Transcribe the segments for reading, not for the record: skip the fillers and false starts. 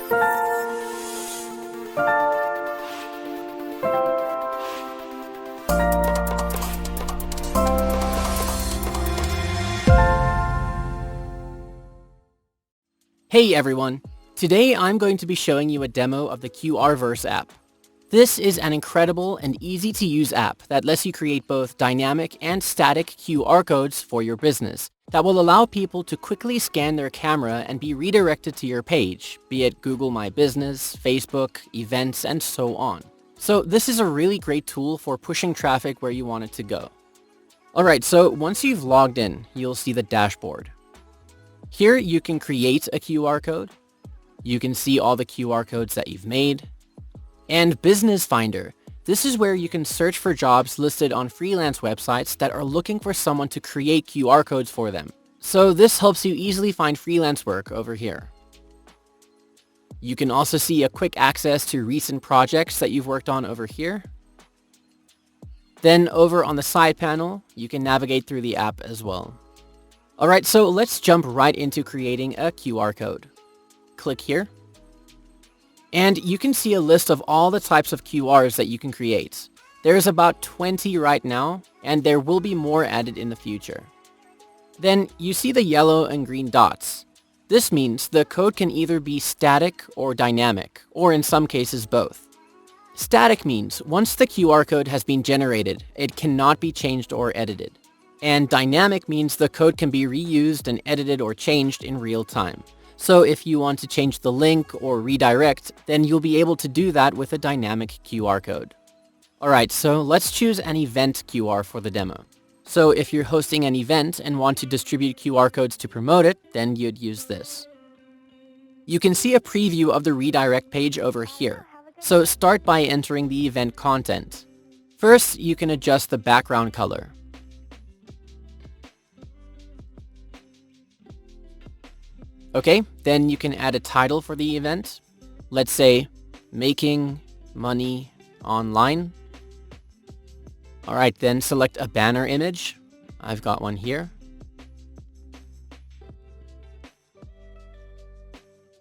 Hey everyone! Today I'm going to be showing you a demo of the QRverse app. This is an incredible and easy-to-use app that lets you create both dynamic and static QR codes for your business that will allow people to quickly scan their camera and be redirected to your page, be it Google My Business, Facebook, events, and so on. So this is a really great tool for pushing traffic where you want it to go. Alright, so once you've logged in, you'll see the dashboard. Here you can create a QR code, you can see all the QR codes that you've made, and Business Finder. This is where you can search for jobs listed on freelance websites that are looking for someone to create QR codes for them. So this helps you easily find freelance work over here. You can also see a quick access to recent projects that you've worked on over here. Then over on the side panel, you can navigate through the app as well. Alright, so let's jump right into creating a QR code. Click here. And you can see a list of all the types of QRs that you can create. There's about 20 right now, and there will be more added in the future. Then you see the yellow and green dots. This means the code can either be static or dynamic, or in some cases both. Static means once the QR code has been generated, it cannot be changed or edited. And dynamic means the code can be reused and edited or changed in real time. So if you want to change the link or redirect, then you'll be able to do that with a dynamic QR code. Alright, so let's choose an event QR for the demo. So if you're hosting an event and want to distribute QR codes to promote it, then you'd use this. You can see a preview of the redirect page over here. So start by entering the event content. First, you can adjust the background color. Okay, then you can add a title for the event. Let's say, Making Money Online. Alright, then select a banner image. I've got one here.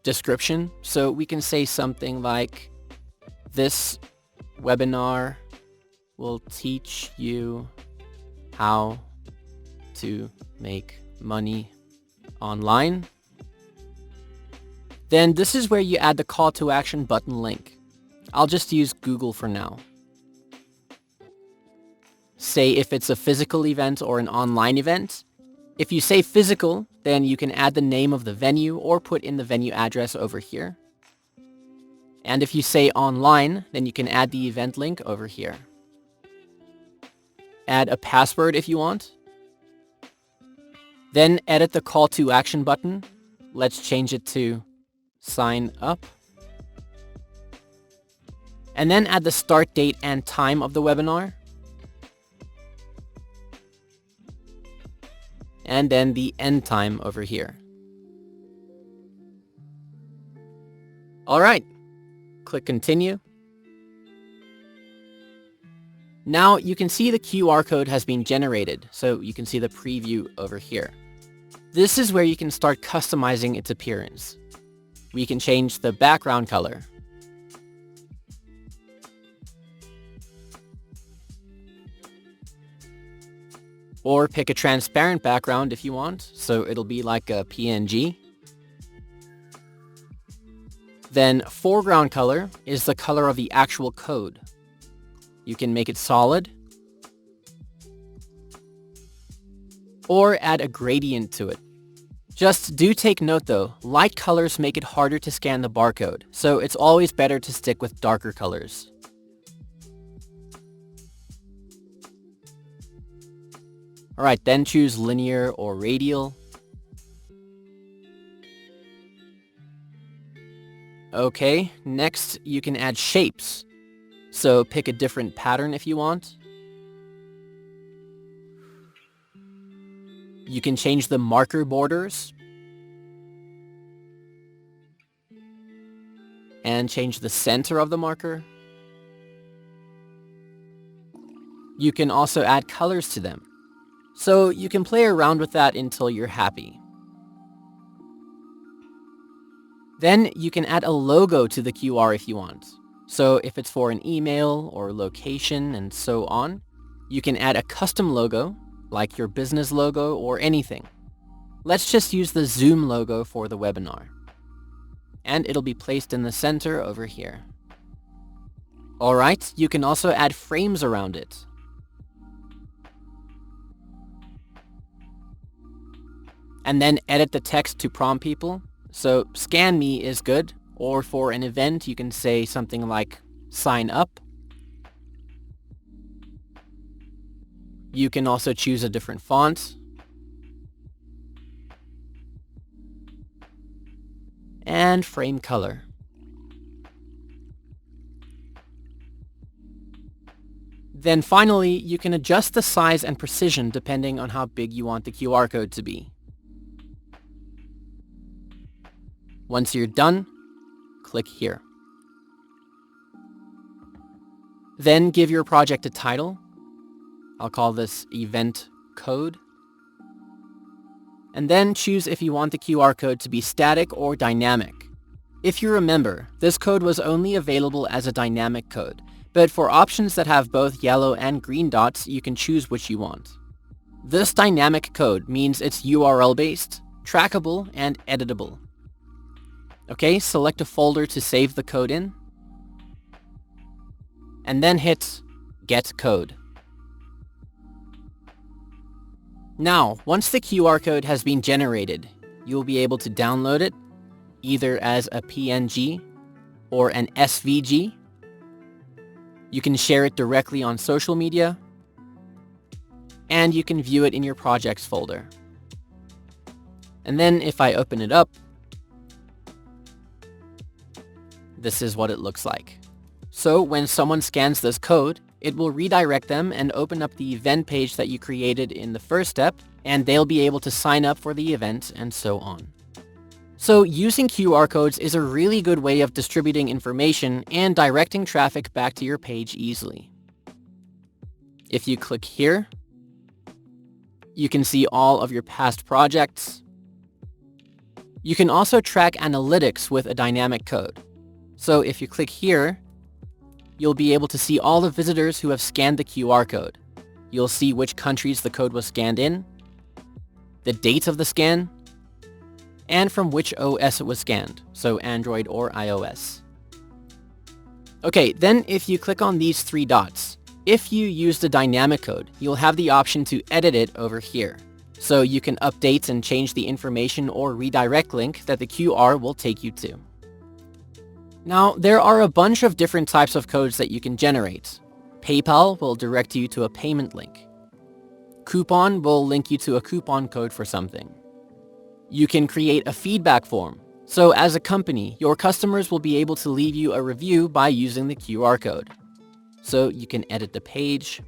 Description, so we can say something like, this webinar will teach you how to make money online. Then this is where you add the call to action button link. I'll just use Google for now. Say if it's a physical event or an online event. If you say physical, then you can add the name of the venue or put in the venue address over here. And if you say online, then you can add the event link over here. Add a password if you want. Then edit the call to action button. Let's change it to sign up. And then add the start date and time of the webinar. And then the end time over here. Alright, click continue. Now you can see the QR code has been generated, so you can see the preview over here. This is where you can start customizing its appearance. We can change the background color. Or pick a transparent background if you want, so it'll be like a PNG. Then foreground color is the color of the actual code. You can make it solid. Or add a gradient to it. Just do take note though, light colors make it harder to scan the barcode, so it's always better to stick with darker colors. Alright, then choose linear or radial. Okay, next you can add shapes. So pick a different pattern if you want. You can change the marker borders. And change the center of the marker. You can also add colors to them. So you can play around with that until you're happy. Then you can add a logo to the QR if you want. So if it's for an email or location and so on, you can add a custom logo, like your business logo or anything. Let's just use the Zoom logo for the webinar. And it'll be placed in the center over here. Alright, you can also add frames around it. And then edit the text to prompt people. So scan me is good, or for an event you can say something like sign up. You can also choose a different font. And frame color. Then finally, you can adjust the size and precision depending on how big you want the QR code to be. Once you're done, click here. Then give your project a title. I'll call this Event Code. And then choose if you want the QR code to be static or dynamic. If you remember, this code was only available as a dynamic code, but for options that have both yellow and green dots, you can choose which you want. This dynamic code means it's URL-based, trackable, and editable. Okay, select a folder to save the code in, and then hit Get Code. Now, once the QR code has been generated, you'll be able to download it either as a PNG or an SVG. You can share it directly on social media, and you can view it in your projects folder. And then if I open it up, this is what it looks like. So when someone scans this code, it will redirect them and open up the event page that you created in the first step, and they'll be able to sign up for the event and so on. So using QR codes is a really good way of distributing information and directing traffic back to your page easily. If you click here, you can see all of your past projects. You can also track analytics with a dynamic code. So if you click here, you'll be able to see all the visitors who have scanned the QR code. You'll see which countries the code was scanned in, the date of the scan, and from which OS it was scanned, so Android or iOS. Okay, then if you click on these three dots, if you use the dynamic code, you'll have the option to edit it over here. So you can update and change the information or redirect link that the QR will take you to. Now, there are a bunch of different types of codes that you can generate. PayPal will direct you to a payment link. Coupon will link you to a coupon code for something. You can create a feedback form. So as a company, your customers will be able to leave you a review by using the QR code. So you can edit the page,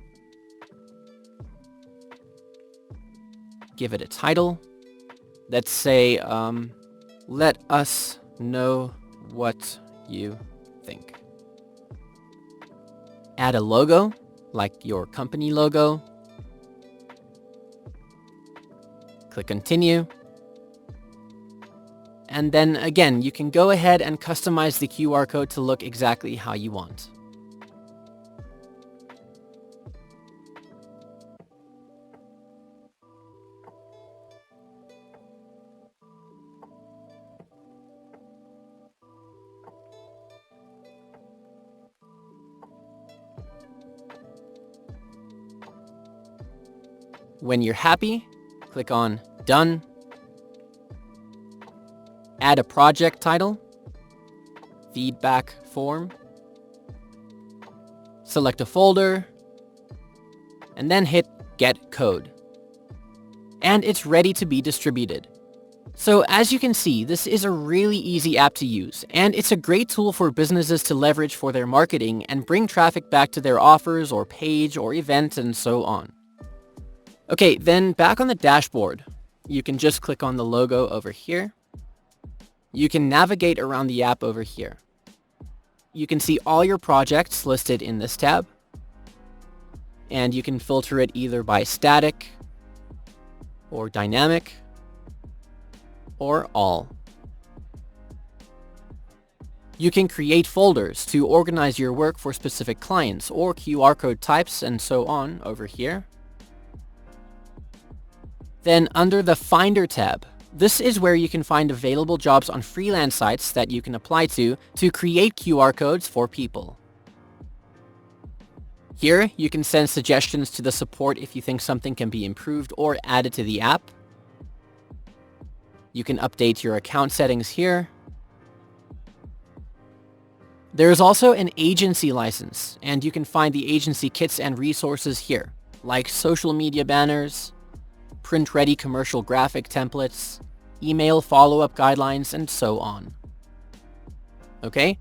give it a title. Let's say, let us know what you think. Add a logo, like your company logo. Click continue. And then again, you can go ahead and customize the QR code to look exactly how you want. When you're happy, click on Done. Add a project title, feedback form, select a folder, and then hit Get Code. And it's ready to be distributed. So as you can see, this is a really easy app to use, and it's a great tool for businesses to leverage for their marketing and bring traffic back to their offers or page or event and so on. Okay, then back on the dashboard, you can just click on the logo over here. You can navigate around the app over here. You can see all your projects listed in this tab, and you can filter it either by static or dynamic or all. You can create folders to organize your work for specific clients or QR code types and so on over here. Then under the Finder tab, this is where you can find available jobs on freelance sites that you can apply to create QR codes for people. Here, you can send suggestions to the support if you think something can be improved or added to the app. You can update your account settings here. There is also an agency license, and you can find the agency kits and resources here, like social media banners, print-ready commercial graphic templates, email follow-up guidelines, and so on. Okay?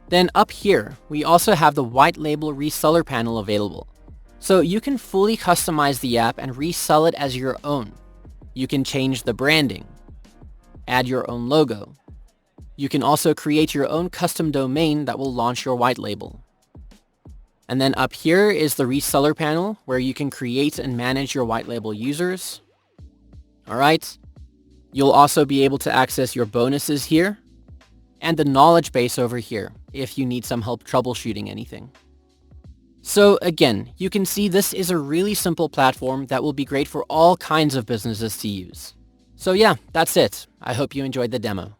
Then up here, we also have the white label reseller panel available. So you can fully customize the app and resell it as your own. You can change the branding, add your own logo. You can also create your own custom domain that will launch your white label. And then up here is the reseller panel where you can create and manage your white label users. Alright, you'll also be able to access your bonuses here and the knowledge base over here if you need some help troubleshooting anything. So again, you can see this is a really simple platform that will be great for all kinds of businesses to use. So yeah, that's it. I hope you enjoyed the demo.